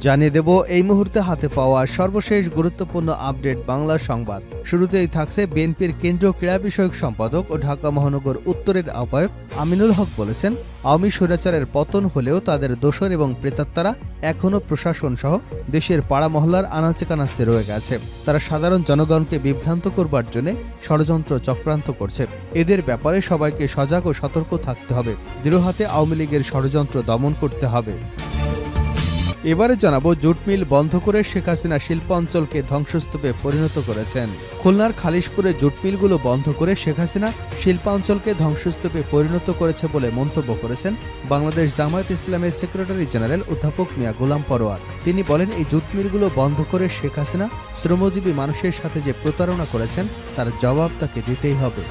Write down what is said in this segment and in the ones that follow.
জানিয়ে দেব এই মুহূর্তে হাতে পাওয়া সর্বশেষ গুরুত্বপূর্ণ আপডেট বাংলা সংবাদ। শুরুতেই থাকছে বিএনপির কেন্দ্রীয় ক্রীড়া বিষয়ক সম্পাদক ও ঢাকা মহানগর উত্তরের আহ্বায়ক আমিনুল হক বলেছেন, আওয়ামী স্বৈরাচারের পতন হলেও তাদের দোসর এবং প্রেতাত্মারা এখনও প্রশাসন সহ দেশের পাড়া মহল্লার আনাচে কানাচে রয়ে গেছে। তারা সাধারণ জনগণকে বিভ্রান্ত করবার জন্য ষড়যন্ত্র চক্রান্ত করছে। এদের ব্যাপারে সবাইকে সজাগ ও সতর্ক থাকতে হবে। দৃঢ় হাতে আওয়ামী লীগের ষড়যন্ত্র দমন করতে হবে। এবারে জানাবো, জুট মিল বন্ধ করে শেখ হাসিনা শিল্পাঞ্চলকে ধ্বংসস্তূপে পরিণত করেছেন। খুলনার খালিশপুরে জুট মিলগুলো বন্ধ করে শেখ হাসিনা শিল্পাঞ্চলকে ধ্বংসস্তূপে পরিণত করেছে বলে মন্তব্য করেছেন বাংলাদেশ জামায়াত ইসলামের সেক্রেটারি জেনারেল অধ্যাপক মিয়া গোলাম পরোয়ার। তিনি বলেন, এই জুট মিলগুলো বন্ধ করে শেখ হাসিনা শ্রমজীবী মানুষের সাথে যে প্রতারণা করেছেন তার জবাব তাকে দিতেই হবে।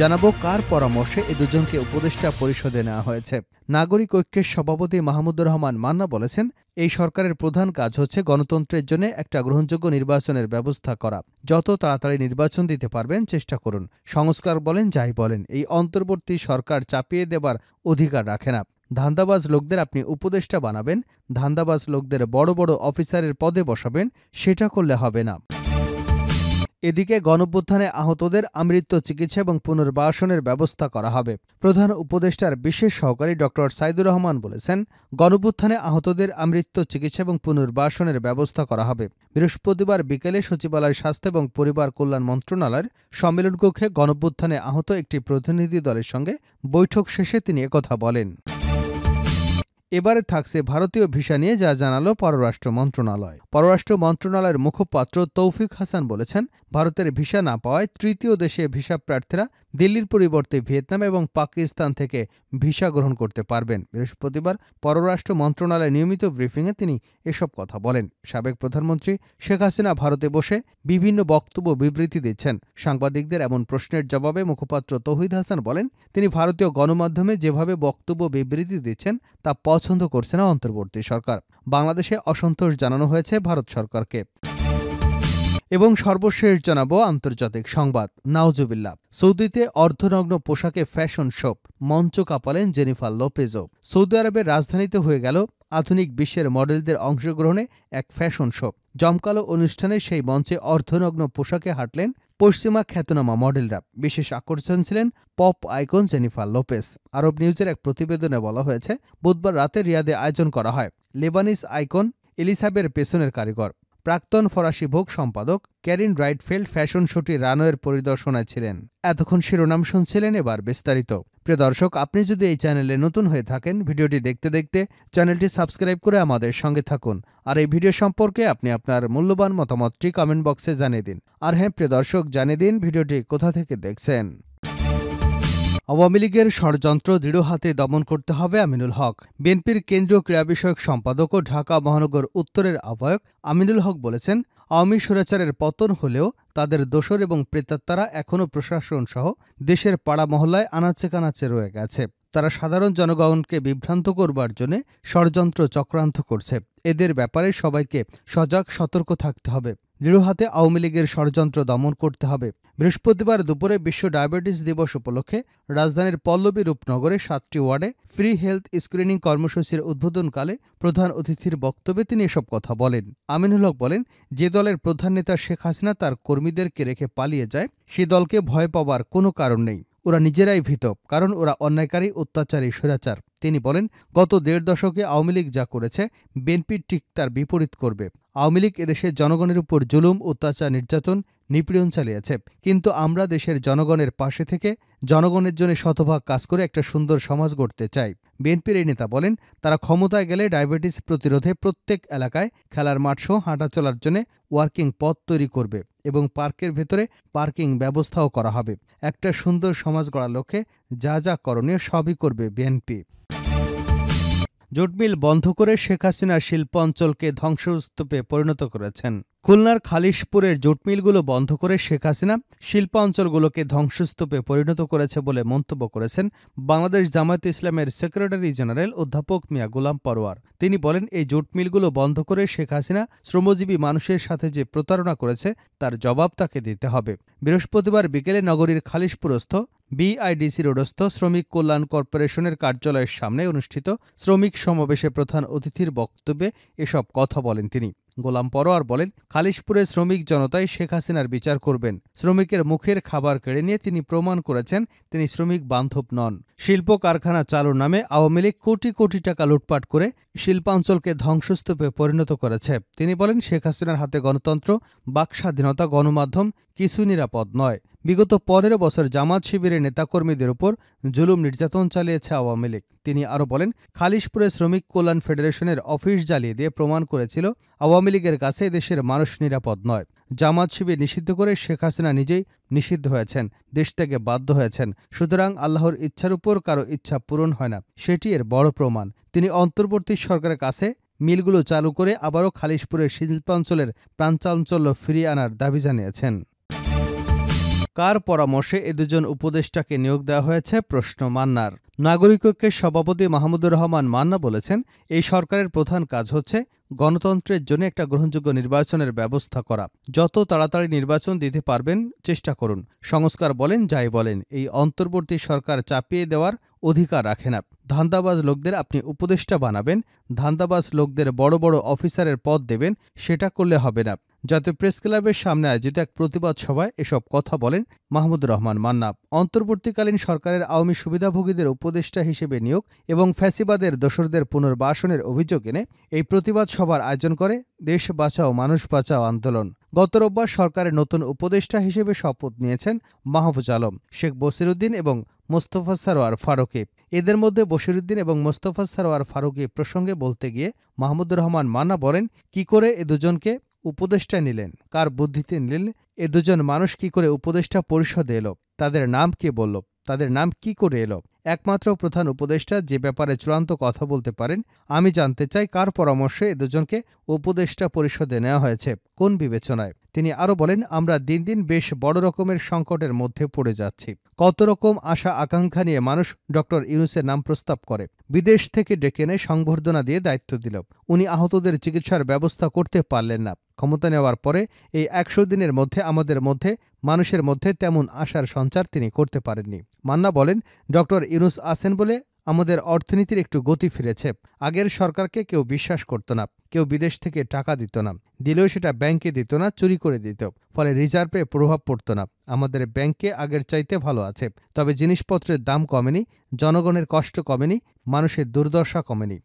জানাবো কার পরামর্শে এই দুজনকে উপদেষ্টা পরিষদে নেওয়া হয়েছে। নাগরিক ঐক্যের সভাপতি মাহমুদুর রহমান মান্না বলেছেন, এই সরকারের প্রধান কাজ হচ্ছে গণতন্ত্রের জন্য একটা গ্রহণযোগ্য নির্বাচনের ব্যবস্থা করা। যত তাড়াতাড়ি নির্বাচন দিতে পারবেন চেষ্টা করুন। সংস্কার বলেন যাই বলেন, এই অন্তর্বর্তী সরকার চাপিয়ে দেবার অধিকার রাখে না। ধান্দাবাজ লোকদের আপনি উপদেষ্টা বানাবেন, ধান্দাবাজ লোকদের বড় বড় অফিসারের পদে বসাবেন, সেটা করলে হবে না। এদিকে গণঅভ্যুত্থানে আহতদের আমৃত্যু চিকিৎসা এবং পুনর্বাসনের ব্যবস্থা করা হবে। প্রধান উপদেষ্টার বিশেষ সহকারী ড সাইদুর রহমান বলেছেন, গণঅভ্যুত্থানে আহতদের আমৃত্যু চিকিৎসা এবং পুনর্বাসনের ব্যবস্থা করা হবে। বৃহস্পতিবার বিকেলে সচিবালয় স্বাস্থ্য এবং পরিবার কল্যাণ মন্ত্রণালয়ের সম্মেলন কক্ষে গণঅভ্যুত্থানে আহত একটি প্রতিনিধি দলের সঙ্গে বৈঠক শেষে তিনি একথা বলেন। এবারে থাকছে ভারতীয় ভিসা নিয়ে যা জানালো পররাষ্ট্র মন্ত্রণালয়। পররাষ্ট্র মন্ত্রণালয়ের মুখপাত্র তৌফিক হাসান বলেছেন, ভারতের ভিসা না পাওয়ায় তৃতীয় দেশে ভিসা প্রার্থীরা দিল্লির পরিবর্তে ভিয়েতনাম এবং পাকিস্তান থেকে ভিসা গ্রহণ করতে পারবেন। বৃহস্পতিবার পররাষ্ট্র মন্ত্রণালয়ের নিয়মিত ব্রিফিংয়ে তিনি এসব কথা বলেন। সাবেক প্রধানমন্ত্রী শেখ হাসিনা ভারতে বসে বিভিন্ন বক্তব্য বিবৃতি দিচ্ছেন। সাংবাদিকদের এমন প্রশ্নের জবাবে মুখপাত্র তৌহিদ হাসান বলেন, তিনি ভারতীয় গণমাধ্যমে যেভাবে বক্তব্য বিবৃতি দিচ্ছেন তা পছন্দ করছে না অন্তর্বর্তী সরকার। বাংলাদেশে অসন্তোষ জানানো হয়েছে ভারত সরকারকে। এবং সর্বশেষ জানাবো আন্তর্জাতিক সংবাদ। নাউজুবিল্লাহ, সৌদিতে অর্ধনগ্ন পোশাকে ফ্যাশন শো, মঞ্চ কাঁপালেন জেনিফার লোপেজও। সৌদি আরবের রাজধানীতে হয়ে গেল আধুনিক বিশ্বের মডেলদের অংশগ্রহণে এক ফ্যাশন শো। জমকালো অনুষ্ঠানে সেই মঞ্চে অর্ধনগ্ন পোশাকে হাঁটলেন পশ্চিমা খ্যাতনামা মডেলরা। বিশেষ আকর্ষণ ছিলেন পপ আইকন জেনিফার লোপেজ। আরব নিউজের এক প্রতিবেদনে বলা হয়েছে, বুধবার রাতে রিয়াদে আয়োজন করা হয় লেবানিস আইকন এলিসাবের পেছনের কারিগর প্রাক্তন ফরাসি ভোগ সম্পাদক ক্যারিন রাইটফেল্ড ফ্যাশন শোটি রানওয়ের পরিদর্শনায় ছিলেন। এতক্ষণ শিরোনাম শুনছিলেন, এবার বিস্তারিত। প্রিয় দর্শক, আপনি যদি এই চ্যানেলে নতুন হয়ে থাকেন, ভিডিওটি দেখতে দেখতে চ্যানেলটি সাবস্ক্রাইব করে আমাদের সঙ্গে থাকুন। আর এই ভিডিও সম্পর্কে আপনি আপনার মূল্যবান মতামতটি কমেন্ট বক্সে জানিয়ে দিন। আর হ্যাঁ প্রিয় দর্শক, জানিয়ে দিন ভিডিওটি কোথা থেকে দেখছেন। আওয়ামী লীগের ষড়যন্ত্র দৃঢ় হাতে দমন করতে হবে আমিনুল হক। বিএনপির কেন্দ্রীয় ক্রীড়া বিষয়ক সম্পাদক ও ঢাকা মহানগর উত্তরের আহ্বায়ক আমিনুল হক বলেছেন, আওয়ামী স্বৈরাচারের পতন হলেও তাদের দোসর এবং প্রেতাত্মারা এখনও প্রশাসন সহ দেশের পাড়া মহল্লায় আনাচে কানাচে রয়ে গেছে। তারা সাধারণ জনগণকে বিভ্রান্ত করবার জন্য ষড়যন্ত্র চক্রান্ত করছে। এদের ব্যাপারে সবাইকে সজাগ সতর্ক থাকতে হবে। দৃঢ় হাতে আওয়ামী লীগের ষড়যন্ত্র দমন করতে হবে। বৃহস্পতিবার দুপুরে বিশ্ব ডায়াবেটিস দিবস উপলক্ষে রাজধানীর পল্লবী রূপনগরে 7টি ওয়ার্ডে ফ্রি হেলথ স্ক্রিনিং কর্মসূচির উদ্বোধনকালে প্রধান অতিথির বক্তব্যে তিনি এসব কথা বলেন। আমিনুল হক বলেন, যে দলের প্রধান নেতা শেখ হাসিনা তার কর্মীদেরকে রেখে পালিয়ে যায়, সে দলকে ভয় পাওয়ার কোনো কারণ নেই। ওরা নিজেরাই ভীত, কারণ ওরা অন্যায়কারী, অত্যাচারী, স্বৈরাচার। তিনি বলেন, গত 1.5 দশকে আওয়ামী লীগ যা করেছে বিএনপি ঠিক তার বিপরীত করবে। আওয়ামী লীগ এদেশের জনগণের উপর জুলুম, অত্যাচার, নির্যাতন, নিপীড়ন চালিয়েছে, কিন্তু আমরা দেশের জনগণের পাশে থেকে জনগণের জন্য শতভাগ কাজ করে একটা সুন্দর সমাজ গড়তে চাই। বিএনপির এই নেতা বলেন, তারা ক্ষমতায় গেলে ডায়াবেটিস প্রতিরোধে প্রত্যেক এলাকায় খেলার মাঠ সহ হাঁটা চলার জন্য ওয়ার্কিং পথ তৈরি করবে এবং পার্কের ভেতরে পার্কিং ব্যবস্থাও করা হবে। একটা সুন্দর সমাজ গড়ার লক্ষ্যে যা যা করণীয় সবই করবে বিএনপি। জুট মিল বন্ধ করে শেখ হাসিনা শিল্পাঞ্চলকে ধ্বংসস্তূপে পরিণত করেছেন। খুলনার খালিশপুরের জুট মিলগুলো বন্ধ করে শেখ হাসিনা শিল্পাঞ্চলগুলোকে ধ্বংসস্তূপে পরিণত করেছে বলে মন্তব্য করেছেন বাংলাদেশ জামায়াত ইসলামের সেক্রেটারি জেনারেল অধ্যাপক মিয়া গোলাম পরোয়ার। তিনি বলেন, এই জুট মিলগুলো বন্ধ করে শেখ হাসিনা শ্রমজীবী মানুষের সাথে যে প্রতারণা করেছে তার জবাব তাকে দিতে হবে। বৃহস্পতিবার বিকেলে নগরীর খালিশপুরস্থ বিআইডিসি রোডস্থ শ্রমিক কল্যাণ কর্পোরেশনের কার্যালয়ের সামনে অনুষ্ঠিত শ্রমিক সমাবেশে প্রধান অতিথির বক্তব্যে এসব কথা বলেন তিনি। গোলাম পরোয়ার বলেন, খালিশপুরের শ্রমিক জনতাই শেখ হাসিনার বিচার করবেন। শ্রমিকের মুখের খাবার কেড়ে নিয়ে তিনি প্রমাণ করেছেন তিনি শ্রমিক বান্ধব নন। শিল্প কারখানা চালুর নামে আওয়ামী লীগ কোটি কোটি টাকা লুটপাট করে শিল্পাঞ্চলকে ধ্বংসস্তূপে পরিণত করেছে। তিনি বলেন, শেখ হাসিনার হাতে গণতন্ত্র, বাকস্বাধীনতা, গণমাধ্যম কিছুই নিরাপদ নয়। বিগত 15 বছর জামাত শিবিরের নেতাকর্মীদের উপর জুলুম নির্যাতন চালিয়েছে আওয়ামী লীগ। তিনি আরও বলেন, খালিশপুরে শ্রমিক কল্যাণ ফেডারেশনের অফিস জ্বালিয়ে দিয়ে প্রমাণ করেছিল আওয়ামী লীগের কাছে দেশের মানুষ নিরাপদ নয়। জামাত শিবির নিষিদ্ধ করে শেখ হাসিনা নিজেই নিষিদ্ধ হয়েছেন, দেশ থেকে বাধ্য হয়েছেন। সুতরাং আল্লাহর ইচ্ছার উপর কারো ইচ্ছা পূরণ হয় না, সেটি এর বড় প্রমাণ। তিনি অন্তর্বর্তী সরকারের কাছে মিলগুলো চালু করে আবারও খালিশপুরের শিল্পাঞ্চলের প্রাণচাঞ্চল্য ফিরিয়ে আনার দাবি জানিয়েছেন। কার পরামর্শে এ দুজন উপদেষ্টাকে নিয়োগ দেওয়া হয়েছে প্রশ্ন মান্নার। নাগরিক ঐক্যের সভাপতি মাহমুদুর রহমান মান্না বলেছেন, এই সরকারের প্রধান কাজ হচ্ছে গণতন্ত্রের জন্য একটা গ্রহণযোগ্য নির্বাচনের ব্যবস্থা করা। যত তাড়াতাড়ি নির্বাচন দিতে পারবেন চেষ্টা করুন। সংস্কার বলেন যাই বলেন, এই অন্তর্বর্তী সরকার চাপিয়ে দেওয়ার অধিকার রাখে না। ধান্দাবাজ লোকদের আপনি উপদেষ্টা বানাবেন, ধান্দাবাজ লোকদের বড় বড় অফিসারের পদ দেবেন, সেটা করলে হবে না। জাতীয় প্রেস ক্লাবের সামনে আয়োজিত এক প্রতিবাদ সভায় এসব কথা বলেন মাহমুদুর রহমান মান্না। অন্তর্বর্তীকালীন সরকারের আওয়ামী সুবিধাভোগীদের উপদেষ্টা হিসেবে নিয়োগ এবং ফ্যাসিবাদের দোসরদের পুনর্বাসনের অভিযোগ এনে এই প্রতিবাদ সভার আয়োজন করে দেশ বাঁচাও মানুষ বাঁচাও আন্দোলন। গত রোববার সরকারের নতুন উপদেষ্টা হিসেবে শপথ নিয়েছেন মাহফুজ আলম, শেখ বসিরউদ্দিন এবং মোস্তফা সরোয়ার ফারুকী। এদের মধ্যে বসিরউদ্দিন এবং মোস্তফা সরোয়ার ফারুকী প্রসঙ্গে বলতে গিয়ে মাহমুদুর রহমান মান্না বলেন, কি করে এ দুজনকে উপদেষ্টা নিলেন, কার বুদ্ধিতে নিলেন, এ দুজন মানুষ কি করে উপদেষ্টা পরিষদে এলো, তাদের নাম কে বলল, তাদের নাম কি করে এলো? একমাত্র প্রধান উপদেষ্টা যে ব্যাপারে চূড়ান্ত কথা বলতে পারেন। আমি জানতে চাই কার পরামর্শে এ দুজনকে উপদেষ্টা পরিষদে নেওয়া হয়েছে, কোন বিবেচনায়? তিনি আরও বলেন, আমরা দিন দিন বেশ বড় রকমের সংকটের মধ্যে পড়ে যাচ্ছি। কত রকম আশা আকাঙ্ক্ষা নিয়ে মানুষ ডক্টর ইউনূসের নাম প্রস্তাব করে, বিদেশ থেকে ডেকে এনে সংবর্ধনা দিয়ে দায়িত্ব দিল। উনি আহতদের চিকিৎসার ব্যবস্থা করতে পারলেন না। ক্ষমতা নেওয়ার পরে এই 100 দিনের মধ্যে আমাদের মধ্যে মানুষের মধ্যে তেমন আশার সঞ্চার তিনি করতে পারেননি। মান্না বলেন, ডক্টর ইউনূস আছেন বলে আমাদের অর্থনীতির একটু গতি ফিরেছে। আগের সরকারকে কেউ বিশ্বাস করত না, কেউ বিদেশ থেকে টাকা দিত না, দিলেও সেটা ব্যাংকে দিত না, চুরি করে দিত। ফলে রিজার্ভে প্রভাব পড়ত না। আমাদের ব্যাংকে আগের চাইতে ভালো আছে, তবে জিনিসপত্রের দাম কমেনি, জনগণের কষ্ট কমেনি, মানুষের দুর্দশা কমেনি।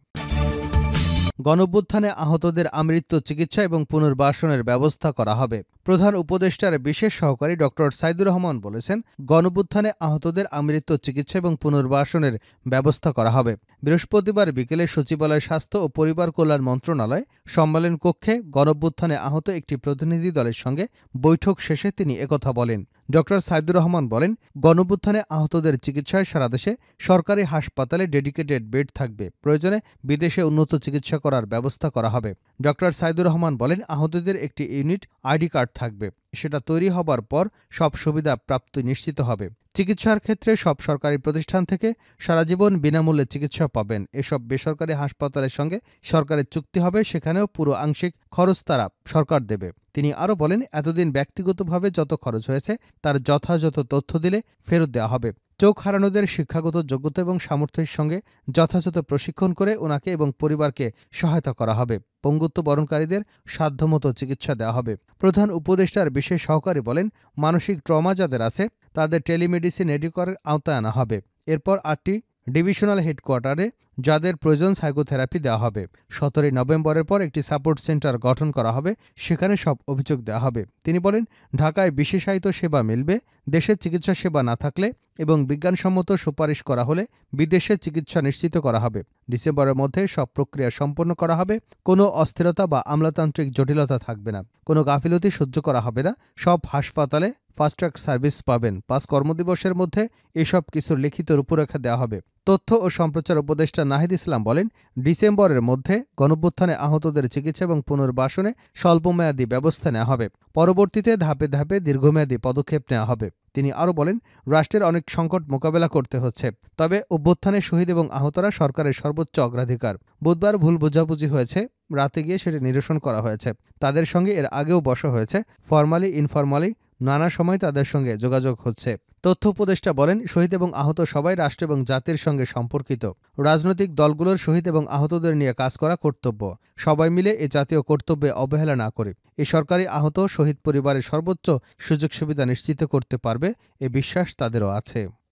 গণঅভ্যুত্থানে আহতদের আমৃত্যু চিকিৎসা এবং পুনর্বাসনের ব্যবস্থা করা হবে। প্রধান উপদেষ্টার বিশেষ সহকারী ড সাইদুর রহমান বলেছেন, গণঅভ্যুত্থানে আহতদের আমৃত্যু চিকিৎসা এবং পুনর্বাসনের ব্যবস্থা করা হবে। বৃহস্পতিবার বিকেলে সচিবালয় স্বাস্থ্য ও পরিবার কল্যাণ মন্ত্রণালয় সম্মেলন কক্ষে গণঅভ্যুত্থানে আহত একটি প্রতিনিধি দলের সঙ্গে বৈঠক শেষে তিনি একথা বলেন। ড সাইদুর রহমান বলেন, গণঅভ্যুত্থানে আহতদের চিকিৎসায় সারা দেশে সরকারি হাসপাতালে ডেডিকেটেড বেড থাকবে। প্রয়োজনে বিদেশে উন্নত চিকিৎসা করার ব্যবস্থা করা হবে। ড সাইদুর রহমান বলেন, আহতদের একটি ইউনিট আইডি কার্ড থাকবে, সেটা তৈরি হবার পর সব সুবিধা প্রাপ্তি নিশ্চিত হবে। চিকিৎসার ক্ষেত্রে সব সরকারি প্রতিষ্ঠান থেকে সারাজীবন বিনামূল্যে চিকিৎসা পাবেন। এসব বেসরকারি হাসপাতালের সঙ্গে সরকারের চুক্তি হবে, সেখানেও পুরো আংশিক খরচ তারা সরকার দেবে। তিনি আরও বলেন, এতদিন ব্যক্তিগতভাবে যত খরচ হয়েছে তার যথাযথ তথ্য দিলে ফেরত দেওয়া হবে। চোখ হারানোদের শিক্ষাগত যোগ্যতা এবং সামর্থ্যের সঙ্গে যথাযথ প্রশিক্ষণ করে ওনাকে এবং পরিবারকে সহায়তা করা হবে। পঙ্গুত্ব বরণকারীদের সাধ্যমতো চিকিৎসা দেওয়া হবে। প্রধান উপদেষ্টার বিশেষ সহকারী বলেন, মানসিক ট্রমা যাদের আছে তাদের টেলিমেডিসিন নেটওয়ার্কের আওতায় আনা হবে। এরপর 8টি ডিভিশনাল হেডকোয়ার্টারে যাদের প্রয়োজন সাইকোথেরাপি দেওয়া হবে। 17 নভেম্বরের পর একটি সাপোর্ট সেন্টার গঠন করা হবে, সেখানে সব অভিযোগ দেওয়া হবে। তিনি বলেন, ঢাকায় বিশেষায়িত সেবা মিলবে। দেশের চিকিৎসা সেবা না থাকলে এবং বিজ্ঞানসম্মত সুপারিশ করা হলে বিদেশে চিকিৎসা নিশ্চিত করা হবে। ডিসেম্বরের মধ্যে সব প্রক্রিয়া সম্পন্ন করা হবে। কোনো অস্থিরতা বা আমলাতান্ত্রিক জটিলতা থাকবে না, কোনো গাফিলতি সহ্য করা হবে না। সব হাসপাতালে ফাস্ট ট্র্যাক সার্ভিস পাবেন। 5 কর্মদিবসের মধ্যে এসব কিছুর লিখিত রূপরেখা দেওয়া হবে। তথ্য ও সম্প্রচার উপদেষ্টা নাহিদ ইসলাম বলেন, ডিসেম্বরের মধ্যে গণঅভ্যুত্থানে আহতদের চিকিৎসা এবং পুনর্বাসনে স্বল্পমেয়াদী ব্যবস্থা নেওয়া হবে। পরবর্তীতে ধাপে ধাপে দীর্ঘমেয়াদী পদক্ষেপ নেওয়া হবে। তিনি আরও বলেন, রাষ্ট্রের অনেক সংকট মোকাবেলা করতে হচ্ছে, তবে অভ্যুত্থানে শহীদ এবং আহতরা সরকারের সর্বোচ্চ অগ্রাধিকার। বুধবার ভুল বোঝাবুঝি হয়েছে, রাতে গিয়ে সেটি নিরসন করা হয়েছে। তাদের সঙ্গে এর আগেও বসা হয়েছে, ফরমালি ইনফরমালি নানা সময় তাদের সঙ্গে যোগাযোগ হচ্ছে। তথ্য উপদেষ্টা বলেন, শহীদ এবং আহত সবাই রাষ্ট্র এবং জাতির সঙ্গে সম্পর্কিত। রাজনৈতিক দলগুলোর শহীদ এবং আহতদের নিয়ে কাজ করা কর্তব্য। সবাই মিলে এ জাতীয় কর্তব্যে অবহেলা না করে এই সরকারি আহত শহীদ পরিবারের সর্বোচ্চ সুযোগ সুবিধা নিশ্চিত করতে পারবে, এ বিশ্বাস তাদেরও আছে।